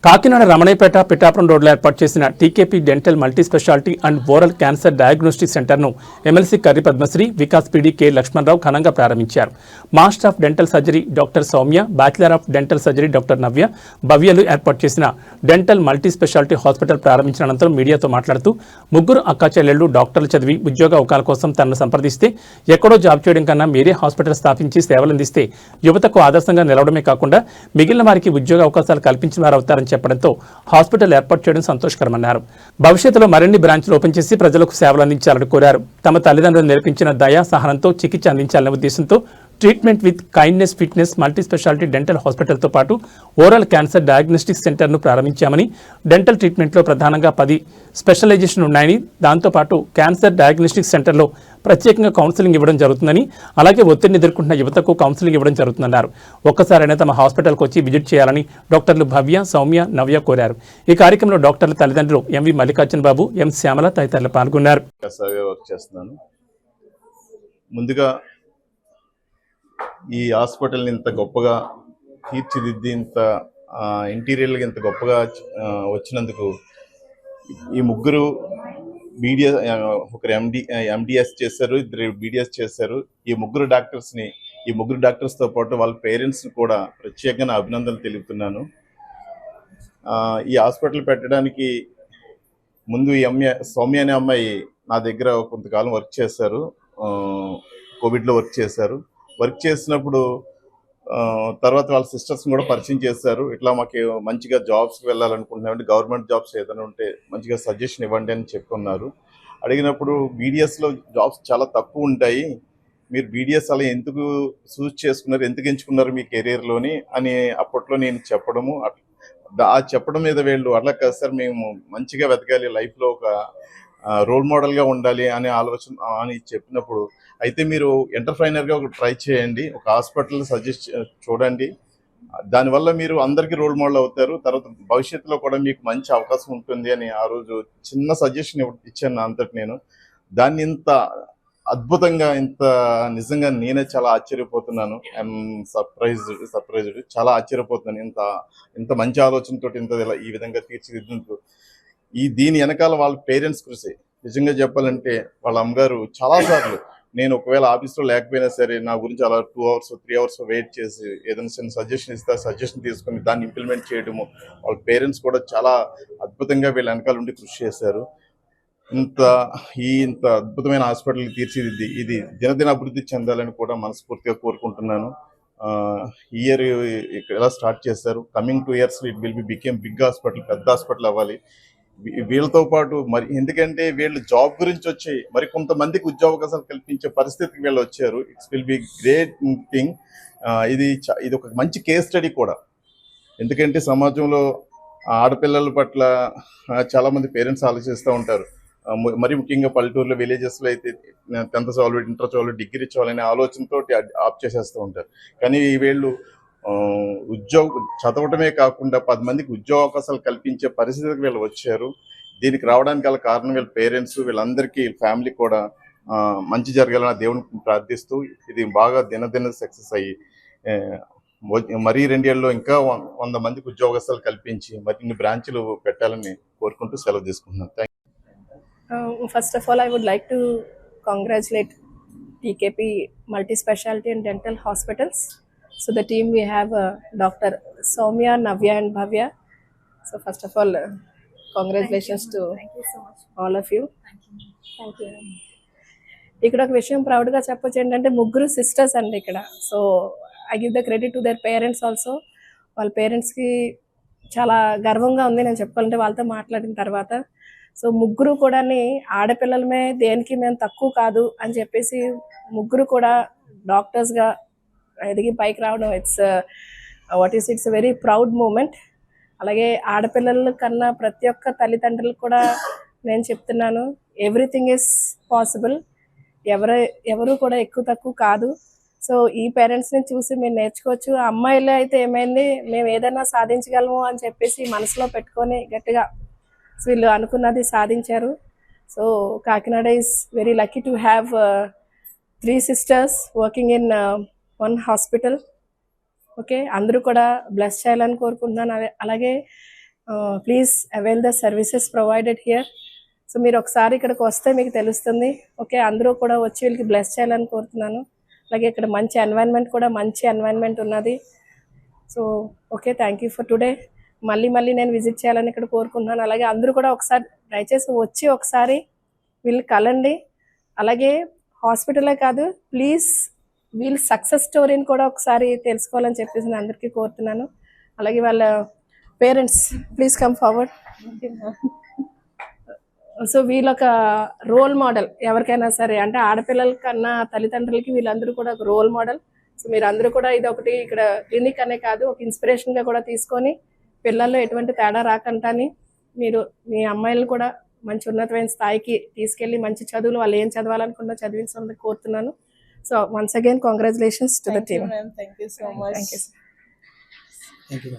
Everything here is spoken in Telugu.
కాకినాడ రమణయ్యపేట పిఠాపురం రోడ్లో ఏర్పాటు చేసిన TKP dental multi speciality and oral cancer diagnostic సెంటర్ను MLC Karri Padmasri, Vikas PD K Lakshmanarao ఘనంగా ప్రారంభించారు. Master of dental surgery doctor Soumya, bachelor of dental surgery doctor Navya, భవ్యలు ఏర్పాటు చేసిన డెంటల్ మల్టీ స్పెషాలిటీ హాస్పిటల్ ప్రారంభించిన అనంతరం మీడియాతో మాట్లాడుతూ ముగ్గురు అక్కాచెల్లెళ్లు డాక్టర్లు చదివి ఉద్యోగ అవకాశాల కోసం తనను సంప్రదిస్తే ఎక్కడో జాబ్ చేయడం కన్నా మీరే హాస్పిటల్ స్థాపించి సేవలందిస్తే యువతకు ఆదర్శంగా నిలవడమే కాకుండా మిగిలిన వారికి ఉద్యోగ అవకాశాలు కల్పించిన వారు అవుతారని చెప్పడంతో హాస్పిటల్ ఏర్పాటు చేయడం సంతోషకరమన్నారు. భవిష్యత్తులో మరిన్ని బ్రాంచ్లు ఓపెన్ చేసి ప్రజలకు సేవలు అందించాలని కోరారు. తమ తల్లిదండ్రులు నేర్పించిన దయా సహనంతో చికిత్స అందించాలనే ఉద్దేశంతో treatment with kindness fitness multi speciality dental హాస్పిటల్తో పాటు ఓరల్ క్యాన్సర్ డయాగ్నోస్టిక్ సెంటర్ను ప్రారంభించామని, డెంటల్ ట్రీట్మెంట్లో ప్రధానంగా 10 స్పెషలైజేషన్ ఉన్నాయని, దాంతోపాటు క్యాన్సర్ డయాగ్నోస్టిక్ సెంటర్లో ప్రత్యేకంగా కౌన్సిలింగ్ ఇవ్వడం జరుగుతుందని, అలాగే ఒత్తిడిని ఎదుర్కొంటున్న యువతకు కౌన్సిలింగ్ ఇవ్వడం జరుగుతుందన్నారు. ఒక్కసారైనా తమ హాస్పిటల్కి వచ్చి విజిట్ చేయాలని డాక్టర్లు భవ్య, సౌమ్య, నవ్య కోరారు. ఈ కార్యక్రమంలో డాక్టర్ల తల్లిదండ్రులు ఎంవి మల్లికార్జున బాబు, ఎం శ్యామల తదితరులు పాల్గొన్నారు. ముందుగా ఈ హాస్పిటల్ని ఇంత గొప్పగా తీర్చిదిద్ది, ఇంత ఇంటీరియర్గా ఇంత గొప్పగా వచ్చినందుకు ఈ ముగ్గురు బీడిఎస్, ఒకరు ఎండిఎస్ చేశారు, ఇద్దరు బీడిఎస్ చేశారు. ఈ ముగ్గురు డాక్టర్స్తో పాటు వాళ్ళ పేరెంట్స్ని కూడా ప్రత్యేకంగా అభినందనలు తెలుపుతున్నాను. ఈ హాస్పిటల్ పెట్టడానికి ముందు సౌమ్య అనే అమ్మాయి నా దగ్గర కొంతకాలం వర్క్ చేశారు. కోవిడ్లో వర్క్ చేసినప్పుడు తర్వాత వాళ్ళ సిస్టర్స్ని కూడా పరిచయం చేశారు. ఇట్లా మాకు మంచిగా జాబ్స్కి వెళ్ళాలనుకుంటున్నామంటే గవర్నమెంట్ జాబ్స్ ఏదైనా ఉంటే మంచిగా సజెషన్ ఇవ్వండి అని చెప్పుకున్నారు. అడిగినప్పుడు బీడిఎస్లో జాబ్స్ చాలా తక్కువ ఉంటాయి, మీరు బీడిఎస్ అలా ఎందుకు చూస్ చేసుకున్నారు, ఎందుకు ఎంచుకున్నారు మీ కెరీర్లోని అని అప్పట్లో నేను చెప్పడము, చెప్పడం మీద వీళ్ళు అట్లా కాదు సార్, మేము మంచిగా వెతకాలి, లైఫ్లో ఒక రోల్ మోడల్గా ఉండాలి అనే ఆలోచన అని చెప్పినప్పుడు, అయితే మీరు ఎంటర్ప్రైనర్గా ఒక ట్రై చేయండి, ఒక హాస్పిటల్ సజెస్ట్ చూడండి, దానివల్ల మీరు అందరికీ రోల్ మోడల్ అవుతారు, తర్వాత భవిష్యత్తులో కూడా మీకు మంచి అవకాశం ఉంటుంది అని ఆ రోజు చిన్న సజెషన్ ఇచ్చాను నా అంతటి నేను. దాన్ని ఇంత అద్భుతంగా, ఇంత నిజంగా నేనే చాలా ఆశ్చర్యపోతున్నాను. ఐఎమ్ సర్ప్రైజ్డ్, చాలా ఆశ్చర్యపోతున్నాను. ఇంత మంచి ఆలోచనతో ఈ విధంగా తీర్చిదిద్దుతూ దీని వెనకాల వాళ్ళ పేరెంట్స్ కృషి. నిజంగా చెప్పాలంటే వాళ్ళ అమ్మగారు చాలాసార్లు నేను ఒకవేళ ఆఫీస్లో లేకపోయినా సరే నా గురించి అలా 2 hours 3 hours వెయిట్ చేసి ఏదైనా చిన్న సజెషన్ ఇస్తే సజెషన్ తీసుకొని దాన్ని ఇంప్లిమెంట్ చేయడము, వాళ్ళ పేరెంట్స్ కూడా చాలా అద్భుతంగా వీళ్ళ వెనకాల ఉండి కృషి చేశారు. ఇంత అద్భుతమైన హాస్పిటల్ తీర్చిదిద్ది ఇది దినదిన అభివృద్ధి చెందాలని కూడా మనస్ఫూర్తిగా కోరుకుంటున్నాను. ఈ ఇయర్ ఇక్కడ ఎలా స్టార్ట్ చేశారు, coming 2 years it will become big hospital, పెద్ద హాస్పిటల్ అవ్వాలి. వీళ్ళతో పాటు మరి ఎందుకంటే వీళ్ళు జాబ్ గురించి వచ్చి మరి కొంతమందికి ఉద్యోగ అవకాశాలు కల్పించే పరిస్థితికి వీళ్ళు వచ్చారు. It's will be great thing. ఇది ఒక మంచి కేస్ స్టడీ కూడా. ఎందుకంటే సమాజంలో ఆడపిల్లల పట్ల చాలామంది పేరెంట్స్ ఆలోచిస్తూ ఉంటారు. మరి ముఖ్యంగా పల్లెటూరులో, విలేజెస్లో అయితే 10th చదవాలి, ఇంటర్ చదవాలి, డిగ్రీ చదవాలనే ఆలోచనతో ఆప్ చేసేస్తూ ఉంటారు. కానీ వీళ్ళు చదవటమే కాకుండా 10 మందికి ఉద్యోగ అవకాశాలు కల్పించే పరిస్థితికి వీళ్ళు వచ్చారు. దీనికి రావడానికి గల కారణం వీళ్ళ పేరెంట్స్, వీళ్ళందరికీ ఫ్యామిలీ కూడా మంచి జరగాలని దేవునికి ప్రార్థిస్తూ ఇది బాగా దినదిన సక్సెస్ అయ్యి మరీ 2 ఏళ్ళలో ఇంకా 100 మందికి ఉద్యోగ అవకాశాలు కల్పించి మరిన్ని బ్రాంచ్లు పెట్టాలని కోరుకుంటూ సెలవు తీసుకుంటున్నాను. First of all, I would like to congratulate TKP Multi-Specialty and Dental Hospitals. So the team we have Dr. Soumya, Navya and Bhavya. So first of all, congratulations to all of you. Thank you. ఇక్కడ ఒక విషయం ప్రౌడ్గా చెప్పొచ్చు ఏంటంటే ముగ్గురు సిస్టర్స్ అండి ఇక్కడ. So I give the credit to their parents also. వాళ్ళ పేరెంట్స్కి చాలా గర్వంగా ఉంది నేను చెప్పుకోవాలంటే వాళ్ళతో మాట్లాడిన తర్వాత. సో ముగ్గురు కూడా ఆడపిల్లలమే, దేనికి మేము తక్కువ కాదు అని చెప్పేసి ముగ్గురు కూడా డాక్టర్స్గా ఎదిగి పైకి రావడం ఇట్స్ వెరీ ప్రౌడ్ మూమెంట్. అలాగే ఆడపిల్లల కన్నా ప్రతి ఒక్క తల్లిదండ్రులకు కూడా నేను చెప్తున్నాను, ఎవ్రీథింగ్ ఈజ్ పాసిబుల్, ఎవరు కూడా ఎక్కువ తక్కువ కాదు. సో ఈ పేరెంట్స్ని చూసి మీరు నేర్చుకోవచ్చు. అమ్మాయిలు అయితే ఏమైంది, మేము ఏదైనా సాధించగలము అని చెప్పేసి మనసులో పెట్టుకొని గట్టిగా వీళ్ళు అనుకున్నది సాధించారు. So Kakinada is very lucky to have 3 sisters working in 1 hospital. Okay, అందరూ కూడా బ్లెస్ చేయాలని కోరుకుంటున్నాను. అలాగే please avail the services provided here. So మీరు ఒకసారి ఇక్కడికి వస్తే మీకు తెలుస్తుంది. ఓకే, అందరూ కూడా వచ్చి వీళ్ళకి బ్లెస్ చేయాలని కోరుతున్నాను. అలాగే ఇక్కడ మంచి ఎన్వైరన్మెంట్ ఉన్నది. So okay, thank you for today. మళ్ళీ నేను విజిట్ చేయాలని ఇక్కడ కోరుకుంటున్నాను. అలాగే అందరూ కూడా ఒకసారి దయచేసి వచ్చి ఒకసారి వీళ్ళు కలండి. అలాగే హాస్పిటలే కాదు, ప్లీజ్ వీళ్ళ సక్సెస్ స్టోరీని కూడా ఒకసారి తెలుసుకోవాలని చెప్పేసి నేను అందరికీ కోరుతున్నాను. అలాగే వాళ్ళ parents please come forward. So వీళ్ళొక రోల్ మోడల్ ఎవరికైనా సరే, అంటే ఆడపిల్లల కన్నా తల్లిదండ్రులకి వీళ్ళందరూ కూడా ఒక రోల్ మోడల్. సో మీరు అందరూ కూడా ఇది ఒకటి ఇక్కడ క్లినిక్ అనే కాదు, ఒక ఇన్స్పిరేషన్గా కూడా తీసుకొని పిల్లల్లో ఎటువంటి తేడా రాకంటాని మీరు మీ అమ్మాయిలను కూడా మంచి ఉన్నతమైన స్థాయికి తీసుకెళ్ళి మంచి చదువులు వాళ్ళు ఏం చదవాలనుకున్నా చదివించాలని కోరుతున్నాను. So once again congratulations to the team. Thank you so much. Thank you. Thank you.